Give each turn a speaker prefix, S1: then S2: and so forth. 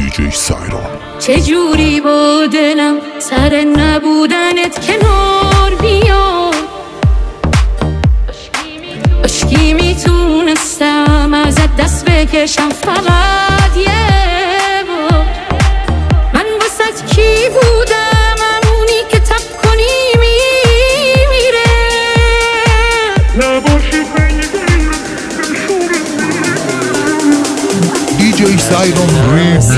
S1: دیجی سایران.
S2: چجوری با دلم سر نبودنت کنار بیام، عشقی میتونستم ازت دست بکشم فقط یه بار. من واسه کی بودم همونی که تب کنی میمیره، نباشی
S1: دیجی سایران ریمیکس.